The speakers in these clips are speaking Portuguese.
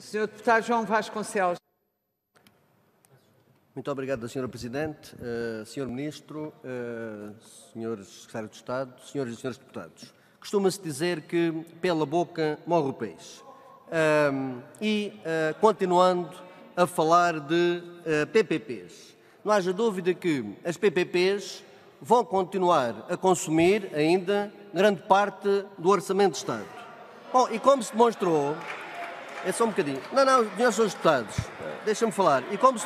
Sr. Deputado João Vasconcelos. Muito obrigado, Sra. Presidente, Sr. Ministro, Srs. Secretários de Estado, Senhoras e Senhores Deputados. Costuma-se dizer que pela boca morre o peixe. Continuando a falar de PPPs, não haja dúvida que as PPPs vão continuar a consumir ainda grande parte do Orçamento de Estado. Bom, e como se demonstrou... É só um bocadinho. Não, senhores deputados, deixem-me falar. E como se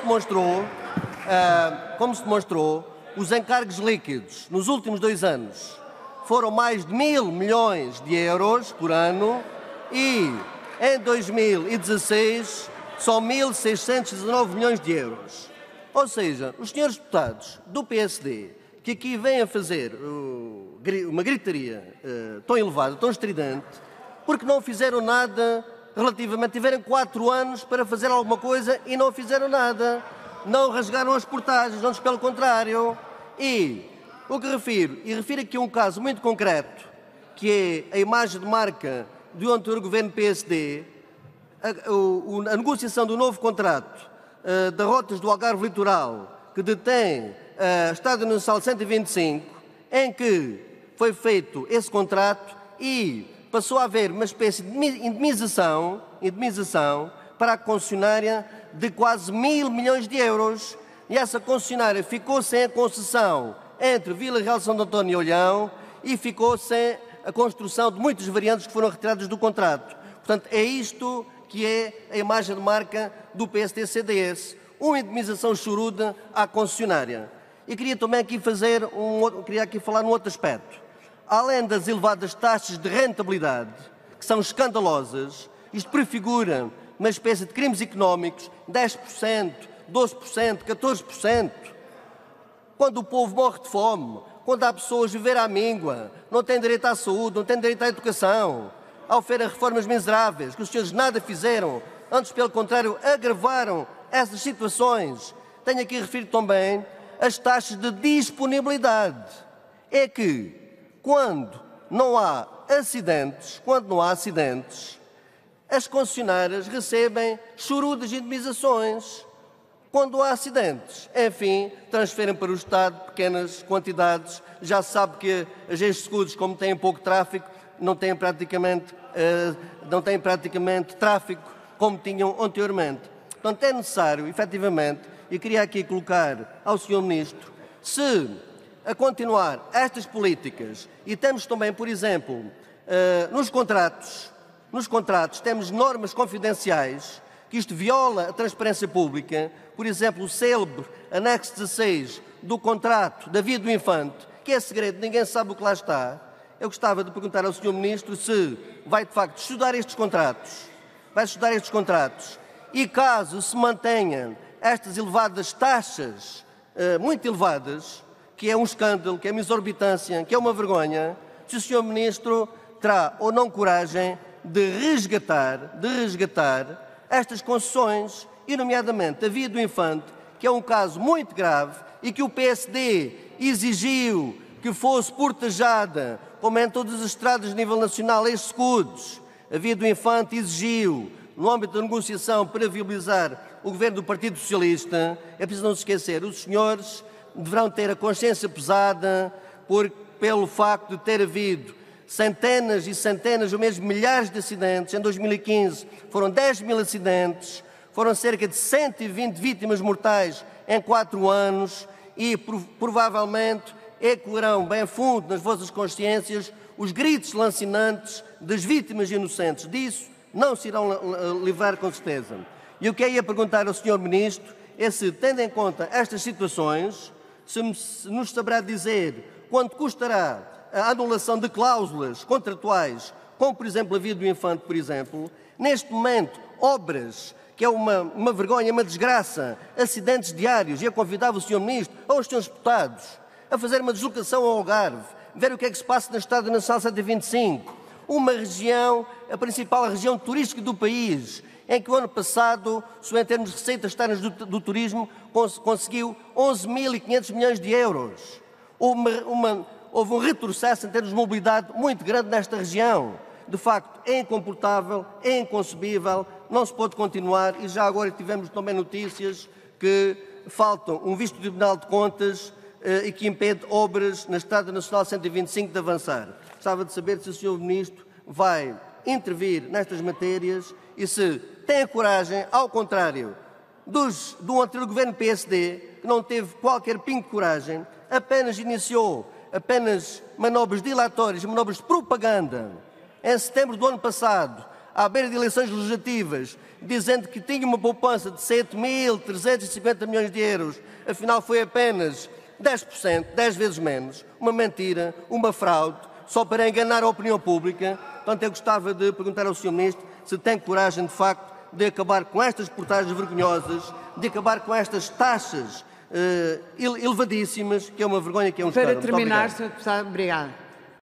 demonstrou, os encargos líquidos nos últimos 2 anos foram mais de 1.000 milhões de euros por ano e em 2016 só 1.619 milhões de euros. Ou seja, os senhores deputados do PSD que aqui vêm a fazer uma gritaria tão elevada, tão estridente, porque não fizeram nada relativamente, tiveram 4 anos para fazer alguma coisa e não fizeram nada. Não rasgaram as portagens, antes pelo contrário. E o que refiro aqui a um caso muito concreto, que é a imagem de marca do anterior governo PSD, a negociação do novo contrato de rotas do Algarve Litoral, que detém a Estrada Nacional 125, em que foi feito esse contrato e passou a haver uma espécie de indemnização para a concessionária de quase 1.000 milhões de euros. E essa concessionária ficou sem a concessão entre Vila Real de Santo António e Olhão e ficou sem a construção de muitas variantes que foram retiradas do contrato. Portanto, é isto que é a imagem de marca do PSD-CDS, uma indemnização choruda à concessionária. E queria também aqui falar num outro aspecto. Além das elevadas taxas de rentabilidade, que são escandalosas, isto prefigura uma espécie de crimes económicos, 10%, 12%, 14%. Quando o povo morre de fome, quando há pessoas a viver à míngua, não têm direito à saúde, não têm direito à educação, ao oferecer reformas miseráveis, que os senhores nada fizeram, antes, pelo contrário, agravaram essas situações. Tenho aqui a referir também as taxas de disponibilidade. É que, quando não há acidentes, as concessionárias recebem chorudas indemnizações. Quando há acidentes, enfim, transferem para o Estado pequenas quantidades. Já se sabe que as seguros, como têm pouco tráfego, não têm praticamente tráfego como tinham anteriormente. Portanto, é necessário, efetivamente, e queria aqui colocar ao Sr. Ministro, se a continuar estas políticas, e temos também, por exemplo, nos contratos temos normas confidenciais, que isto viola a transparência pública, por exemplo, o célebre anexo 16 do contrato da Via do Infante, que é segredo, ninguém sabe o que lá está. Eu gostava de perguntar ao Sr. Ministro se vai, de facto, estudar estes contratos, e caso se mantenham estas elevadas taxas, muito elevadas, que é um escândalo, que é uma exorbitância, que é uma vergonha, se o Sr. Ministro terá ou não coragem de resgatar estas concessões, e nomeadamente a Via do Infante, que é um caso muito grave e que o PSD exigiu que fosse portajada, como em todas as estradas de nível nacional, estes escudos. A Via do Infante exigiu, no âmbito da negociação para viabilizar o governo do Partido Socialista. É preciso não se esquecer, os senhores deverão ter a consciência pesada pelo facto de ter havido centenas e centenas, ou mesmo milhares de acidentes. Em 2015 foram 10.000 acidentes, foram cerca de 120 vítimas mortais em 4 anos e provavelmente ecoarão bem fundo nas vossas consciências os gritos lancinantes das vítimas inocentes. Disso não se irão livrar com certeza. E o que eu ia perguntar ao Sr. Ministro é se, tendo em conta estas situações, se nos saberá dizer quanto custará a anulação de cláusulas contratuais, como, por exemplo, a Via do Infante, por exemplo. Neste momento, obras, que é uma vergonha, uma desgraça, acidentes diários, e eu convidava o Sr. Ministro, ou os Srs. Deputados, a fazer uma deslocação ao Algarve, ver o que é que se passa na Estrada Nacional 125, uma região, a principal região turística do país, em que o ano passado, só em termos de receitas externas do turismo, conseguiu 11.500 milhões de euros. Houve um retrocesso em termos de mobilidade muito grande nesta região. De facto, é incomportável, é inconcebível não se pode continuar e já agora tivemos também notícias que faltam um visto do Tribunal de Contas e que impede obras na Estrada Nacional 125 de avançar. Gostava de saber se o Sr. Ministro vai intervir nestas matérias e se tem a coragem, ao contrário do anterior governo PSD, que não teve qualquer pingo de coragem, apenas iniciou manobras dilatórias, manobras de propaganda, em setembro do ano passado, à beira de eleições legislativas, dizendo que tinha uma poupança de 7.350 milhões de euros, afinal foi apenas 10%, 10 vezes menos, uma mentira, uma fraude, só para enganar a opinião pública. Portanto, eu gostava de perguntar ao Sr. Ministro se tem coragem, de facto, de acabar com estas portagens vergonhosas, de acabar com estas taxas elevadíssimas, que é uma vergonha, que é um escândalo. Para terminar, Sr. Deputado, obrigada.